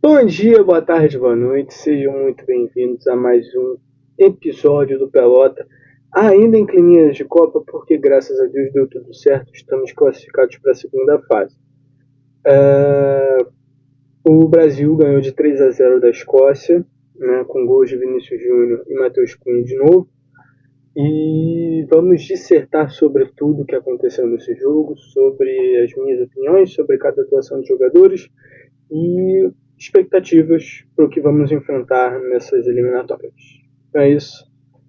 Bom dia, boa tarde, boa noite, sejam muito bem-vindos a mais um episódio do Pelota, ainda em climinhas de Copa, porque graças a Deus deu tudo certo, estamos classificados para a segunda fase. O Brasil ganhou de 3-0 da Escócia, né, com gols de Vinícius Júnior e Matheus Cunha de novo, e vamos dissertar sobre tudo o que aconteceu nesse jogo, sobre as minhas opiniões, sobre cada atuação de jogadores, e expectativas para o que vamos enfrentar nessas eliminatórias. Então é isso,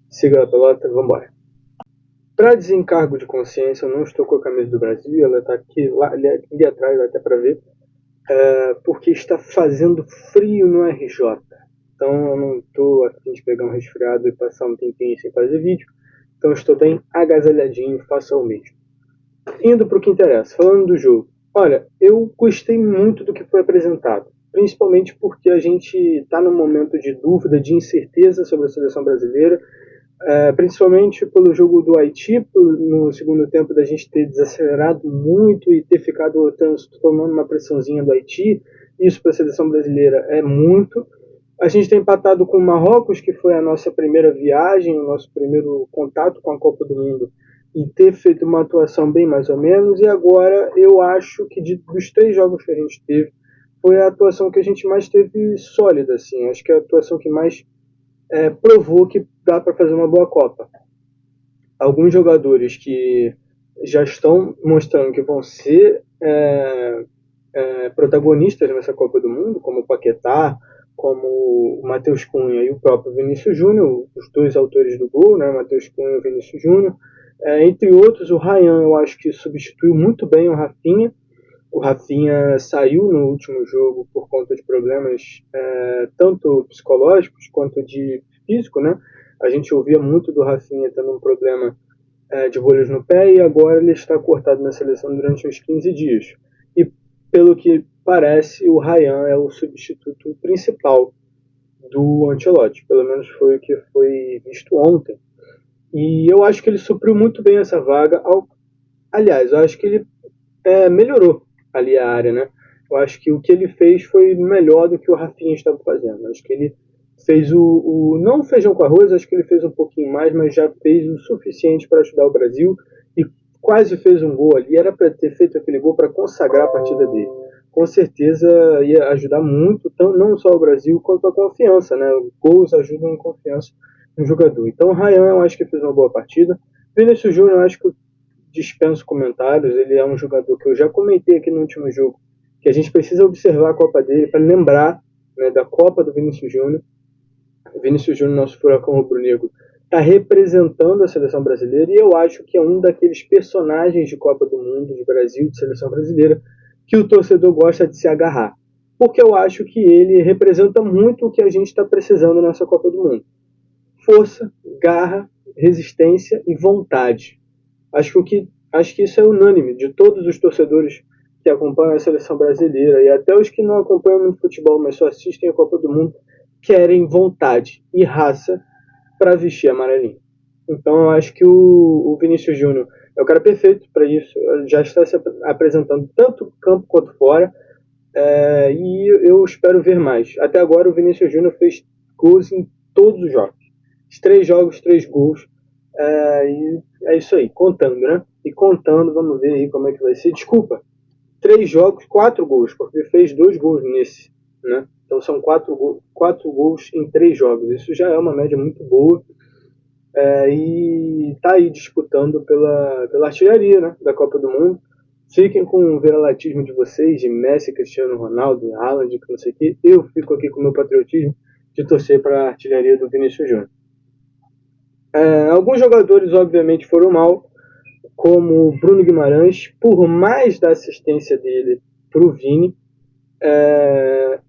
siga a pelota, vamos embora. Para desencargo de consciência, eu não estou com a camisa do Brasil, ela está aqui, lá, ali atrás, até para ver, porque está fazendo frio no RJ. Então eu não estou a fim de pegar um resfriado e passar um tempinho sem fazer vídeo, então eu estou bem agasalhadinho, faça o mesmo. Indo para o que interessa, falando do jogo. Olha, eu gostei muito do que foi apresentado, principalmente porque a gente está num momento de dúvida, de incerteza sobre a seleção brasileira, principalmente pelo jogo do Haiti, no segundo tempo da gente ter desacelerado muito e ter ficado tomando uma pressãozinha do Haiti. Isso para a seleção brasileira é muito. A gente tem empatado com o Marrocos, que foi a nossa primeira viagem, o nosso primeiro contato com a Copa do Mundo, e ter feito uma atuação bem mais ou menos. E agora eu acho que dos 3 jogos que a gente teve, foi a atuação que a gente mais teve sólida, assim. Acho que é a atuação que mais provou que dá para fazer uma boa Copa. Alguns jogadores que já estão mostrando que vão ser protagonistas nessa Copa do Mundo, como o Paquetá, como o Matheus Cunha e o próprio Vinícius Júnior, os dois autores do gol, né, Matheus Cunha e o Vinícius Júnior. Entre outros, o Ryan, eu acho que substituiu muito bem o Rafinha. O Rafinha saiu no último jogo por conta de problemas tanto psicológicos quanto de físico, né? A gente ouvia muito do Rafinha tendo um problema de bolhas no pé e agora ele está cortado na seleção durante uns 15 dias. E pelo que parece, o Ryan é o substituto principal do Ancelotti, pelo menos foi o que foi visto ontem. E eu acho que ele supriu muito bem essa vaga. Aliás, eu acho que ele melhorou ali a área, né? Eu acho que o que ele fez foi melhor do que o Rafinha estava fazendo. Eu acho que ele fez não o feijão com arroz, acho que ele fez um pouquinho mais, mas já fez o suficiente para ajudar o Brasil e quase fez um gol ali. Era para ter feito aquele gol para consagrar a partida dele. Com certeza ia ajudar muito, não só o Brasil, quanto a confiança, né? Gols ajudam a confiança no jogador. Então o Ryan, eu acho que fez uma boa partida. Vinícius Júnior, eu acho que dispenso comentários, ele é um jogador que eu já comentei aqui no último jogo, que a gente precisa observar a Copa dele para lembrar, né, da Copa do Vinícius Júnior. O Vinícius Júnior, nosso furacão rubro-negro, está representando a seleção brasileira e eu acho que é um daqueles personagens de Copa do Mundo, de Brasil, de seleção brasileira, que o torcedor gosta de se agarrar. Porque eu acho que ele representa muito o que a gente está precisando nessa Copa do Mundo. Força, garra, resistência e vontade. Acho que isso é unânime de todos os torcedores que acompanham a seleção brasileira e até os que não acompanham muito futebol, mas só assistem a Copa do Mundo, querem vontade e raça para vestir amarelinho. Então eu acho que o Vinícius Júnior é o cara perfeito para isso, já está se apresentando tanto campo quanto fora, e eu espero ver mais. Até agora o Vinícius Júnior fez gols em todos os jogos. 3 jogos, 3 gols. E é isso aí, contando, né? E contando, vamos ver aí como é que vai ser. Desculpa, 3 jogos, 4 gols, porque ele fez 2 gols nesse, né? Então são 4 gols em 3 jogos. Isso já é uma média muito boa. E tá aí disputando pela artilharia, né, da Copa do Mundo. Fiquem com o viralatismo de vocês, de Messi, Cristiano Ronaldo, Haaland, que não sei o quê. Eu fico aqui com o meu patriotismo de torcer para a artilharia do Vinícius Júnior. Alguns jogadores, obviamente, foram mal, como o Bruno Guimarães, por mais da assistência dele para o Vini,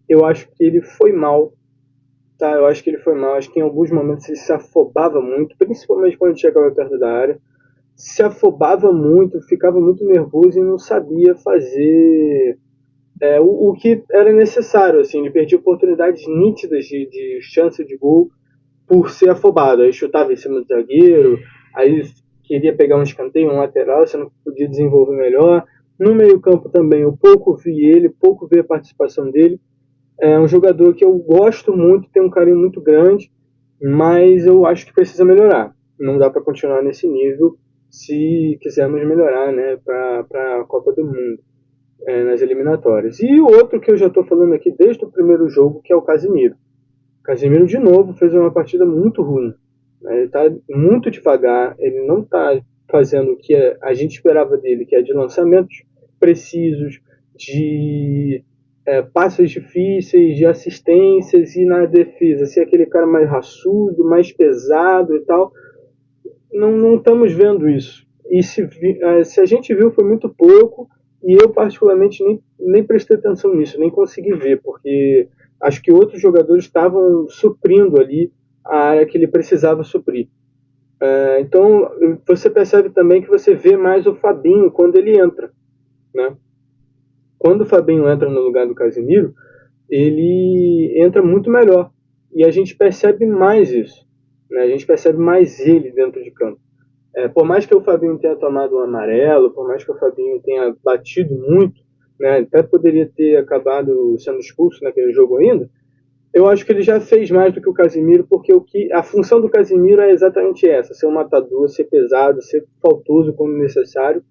eu acho que ele foi mal. Tá, eu acho que ele foi mal. Acho que em alguns momentos ele se afobava muito, principalmente quando chegava perto da área. Se afobava muito, ficava muito nervoso e não sabia fazer o que era necessário. Assim, ele perdia oportunidades nítidas de chance de gol por ser afobado. Aí chutava em cima do zagueiro, aí queria pegar um escanteio, um lateral, você não podia desenvolver melhor. No meio campo também, eu pouco vi ele, pouco vi a participação dele. É um jogador que eu gosto muito, tenho um carinho muito grande, mas eu acho que precisa melhorar. Não dá para continuar nesse nível se quisermos melhorar, né, para a Copa do Mundo, nas eliminatórias. E o outro que eu já estou falando aqui desde o primeiro jogo, que é o Casemiro. O Casemiro, de novo, fez uma partida muito ruim. Ele está muito devagar, ele não está fazendo o que a gente esperava dele, que é de lançamentos precisos, de passes difíceis, de assistências, e na defesa ser aquele cara mais raçudo, mais pesado e tal. Não estamos vendo isso. E se a gente viu, foi muito pouco, e eu particularmente nem prestei atenção nisso, nem consegui ver, porque acho que outros jogadores estavam suprindo ali a área que ele precisava suprir. Então você percebe também que você vê mais o Fabinho quando ele entra, né? Quando o Fabinho entra no lugar do Casemiro, ele entra muito melhor, e a gente percebe mais isso, né? A gente percebe mais ele dentro de campo. Por mais que o Fabinho tenha tomado um amarelo, por mais que o Fabinho tenha batido muito, né, até poderia ter acabado sendo expulso naquele jogo ainda, eu acho que ele já fez mais do que o Casemiro, porque a função do Casemiro é exatamente essa: ser um matador, ser pesado, ser faltoso quando necessário,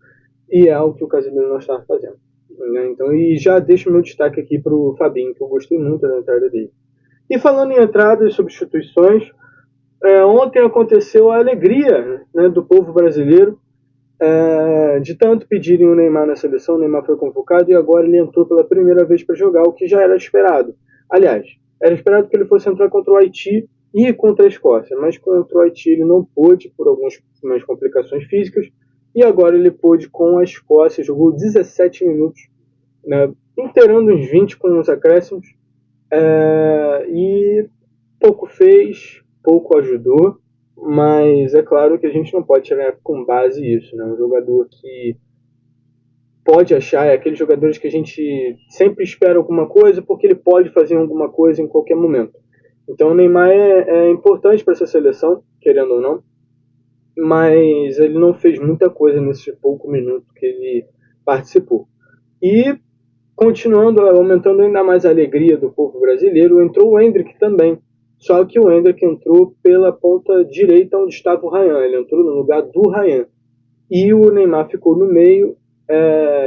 e é algo que o Casemiro não estava fazendo. Né? Então, e já deixo meu destaque aqui para o Fabinho, que eu gostei muito da entrada dele. E falando em entradas e substituições, ontem aconteceu a alegria, né, do povo brasileiro, de tanto pedirem o Neymar na seleção. O Neymar foi convocado e agora ele entrou pela primeira vez para jogar, o que já era esperado. Aliás, era esperado que ele fosse entrar contra o Haiti e contra a Escócia, mas contra o Haiti ele não pôde por algumas complicações físicas, e agora ele pôde com a Escócia, jogou 17 minutos, né, inteirando uns 20 com os acréscimos, e pouco fez, pouco ajudou, mas é claro que a gente não pode tirar com base isso, né? Um jogador que pode achar, é aqueles jogadores que a gente sempre espera alguma coisa porque ele pode fazer alguma coisa em qualquer momento. Então o Neymar é importante para essa seleção, querendo ou não, mas ele não fez muita coisa nesse pouco minuto que ele participou. E continuando, aumentando ainda mais a alegria do povo brasileiro, entrou o Endrick também. Só que o Endrick entrou pela ponta direita onde estava o Ryan. Ele entrou no lugar do Ryan. E o Neymar ficou no meio,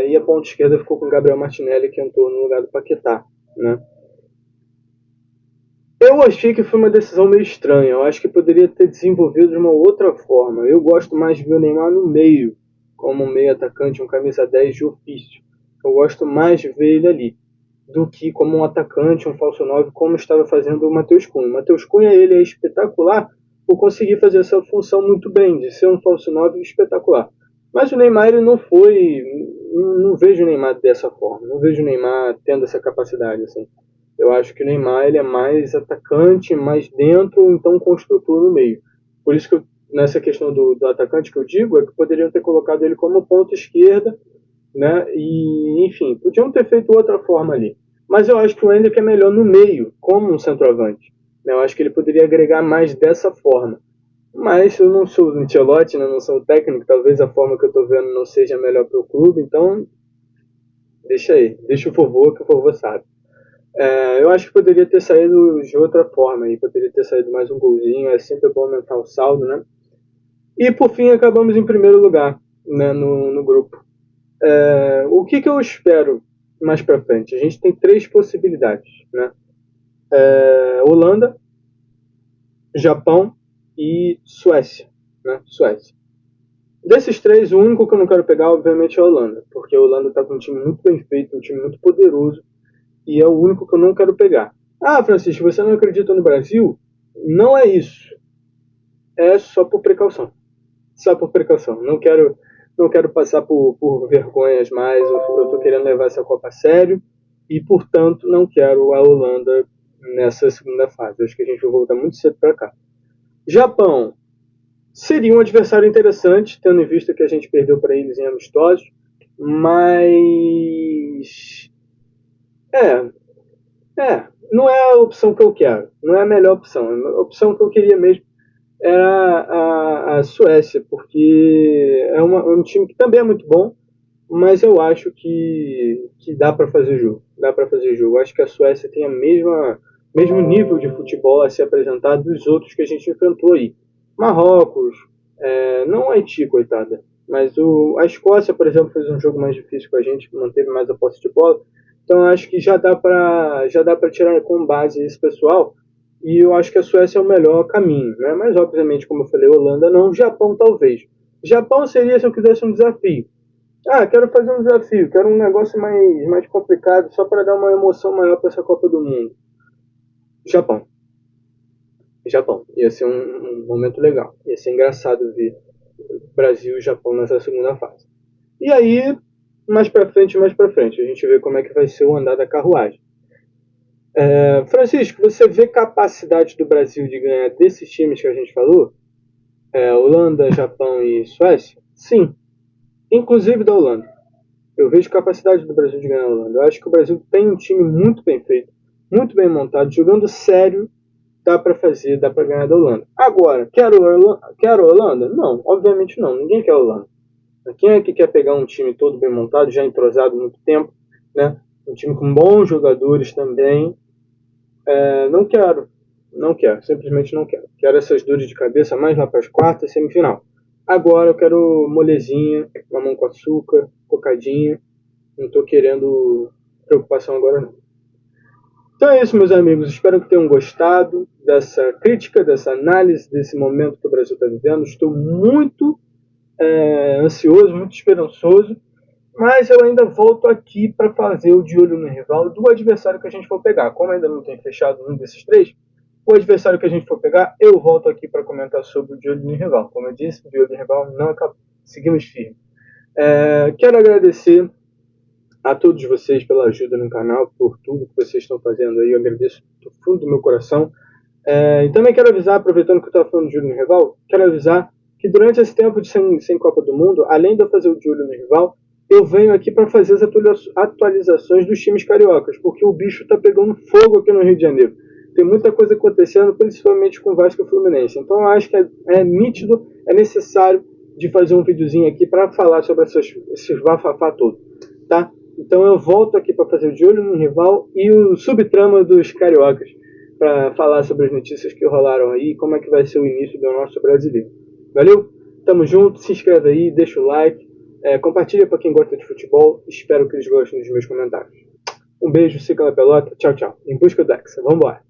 e a ponta esquerda ficou com o Gabriel Martinelli, que entrou no lugar do Paquetá. Né? Eu achei que foi uma decisão meio estranha. Eu acho que poderia ter desenvolvido de uma outra forma. Eu gosto mais de ver o Neymar no meio, como um meio atacante, um camisa 10 de ofício. Eu gosto mais de ver ele ali do que como um atacante, um falso 9, como estava fazendo o Matheus Cunha. O Matheus Cunha, ele é espetacular por conseguir fazer essa função muito bem, de ser um falso 9 espetacular. Mas o Neymar, ele não foi... Não vejo o Neymar dessa forma. Não vejo o Neymar tendo essa capacidade, assim. Eu acho que o Neymar, ele é mais atacante, mais dentro, então construtor no meio. Por isso que nessa questão do atacante que eu digo, é que poderiam ter colocado ele como ponta esquerda, né? E, enfim, podiam ter feito outra forma ali. Mas eu acho que o Endrick é melhor no meio, como um centroavante. Né? Eu acho que ele poderia agregar mais dessa forma. Mas eu não sou o Ancelotti, né? Não sou o técnico, talvez a forma que eu estou vendo não seja melhor para o clube, então deixa aí, deixa o vovô, que o vovô sabe. Eu acho que poderia ter saído de outra forma, aí poderia ter saído mais um golzinho, é sempre bom aumentar o saldo, né? E por fim acabamos em primeiro lugar, né, no grupo. O que eu espero mais para frente? A gente tem três possibilidades, né? Holanda, Japão e Suécia, né? Suécia. Desses três, o único que eu não quero pegar, obviamente, é a Holanda, porque a Holanda está com um time muito bem feito, um time muito poderoso, e é o único que eu não quero pegar. Ah, Francisco, você não acredita no Brasil? Não é isso. É só por precaução. Só por precaução. Não quero passar por vergonhas mais. Eu estou querendo levar essa Copa a sério e, portanto, não quero a Holanda nessa segunda fase. Acho que a gente vai voltar muito cedo para cá. Japão seria um adversário interessante, tendo em vista que a gente perdeu para eles em amistosos, mas não é a opção que eu quero. Não é a melhor opção. A opção que eu queria mesmo era a Suécia, porque é um time que também é muito bom, mas eu acho que dá para fazer jogo. Dá para fazer jogo. Eu acho que a Suécia tem a mesmo nível de futebol a se apresentar dos outros que a gente enfrentou aí. Marrocos, não o Haiti, coitada, mas a Escócia, por exemplo, fez um jogo mais difícil com a gente, manteve mais a posse de bola. Então eu acho que já dá para tirar com base esse pessoal. E eu acho que a Suécia é o melhor caminho, né? Mas obviamente, como eu falei, Holanda não, Japão talvez. Japão seria se eu quisesse um desafio. Quero fazer um desafio, quero um negócio mais complicado, só para dar uma emoção maior para essa Copa do Mundo. Japão. Japão. Ia ser um momento legal. Ia ser engraçado ver Brasil e Japão nessa segunda fase. E aí, mais pra frente, a gente vê como é que vai ser o andar da carruagem. Francisco, você vê capacidade do Brasil de ganhar desses times que a gente falou? Holanda, Japão e Suécia? Sim. Inclusive da Holanda. Eu vejo capacidade do Brasil de ganhar a Holanda. Eu acho que o Brasil tem um time muito bem feito, muito bem montado, jogando sério, dá para fazer, dá para ganhar da Holanda. Agora, quero a Holanda? Não, obviamente não. Ninguém quer a Holanda. Quem é que quer pegar um time todo bem montado, já entrosado há muito tempo, né? Um time com bons jogadores também. Não quero. Não quero, simplesmente não quero. Quero essas dores de cabeça mais lá para as quartas, semifinal. Agora eu quero molezinha, mamão com açúcar, cocadinha. Não estou querendo preocupação agora não. Então é isso, meus amigos. Espero que tenham gostado dessa crítica, dessa análise, desse momento que o Brasil está vivendo. Estou muito ansioso, muito esperançoso, mas eu ainda volto aqui para fazer o de olho no rival do adversário que a gente for pegar. Como ainda não tem fechado um desses três, o adversário que a gente for pegar, eu volto aqui para comentar sobre o de olho no rival. Como eu disse, o de olho no rival não acabou. Seguimos firme. Quero agradecer a todos vocês pela ajuda no canal, por tudo que vocês estão fazendo aí. Eu agradeço do fundo do meu coração. E também quero avisar, aproveitando que eu estava falando de olho no rival, quero avisar que durante esse tempo de sem Copa do Mundo, além de eu fazer o de olho no rival, eu venho aqui para fazer as atualizações dos times cariocas, porque o bicho está pegando fogo aqui no Rio de Janeiro. Tem muita coisa acontecendo, principalmente com o Vasco e o Fluminense. Então eu acho que é nítido, é necessário de fazer um videozinho aqui para falar sobre esses bafafá todo, tá? Então eu volto aqui para fazer o de olho no rival e o subtrama dos cariocas, para falar sobre as notícias que rolaram aí e como é que vai ser o início do nosso brasileiro. Valeu? Tamo junto, se inscreve aí, deixa o like, compartilha para quem gosta de futebol. Espero que eles gostem dos meus comentários. Um beijo, siga na pelota, tchau, tchau. Em busca do Hexa, vambora!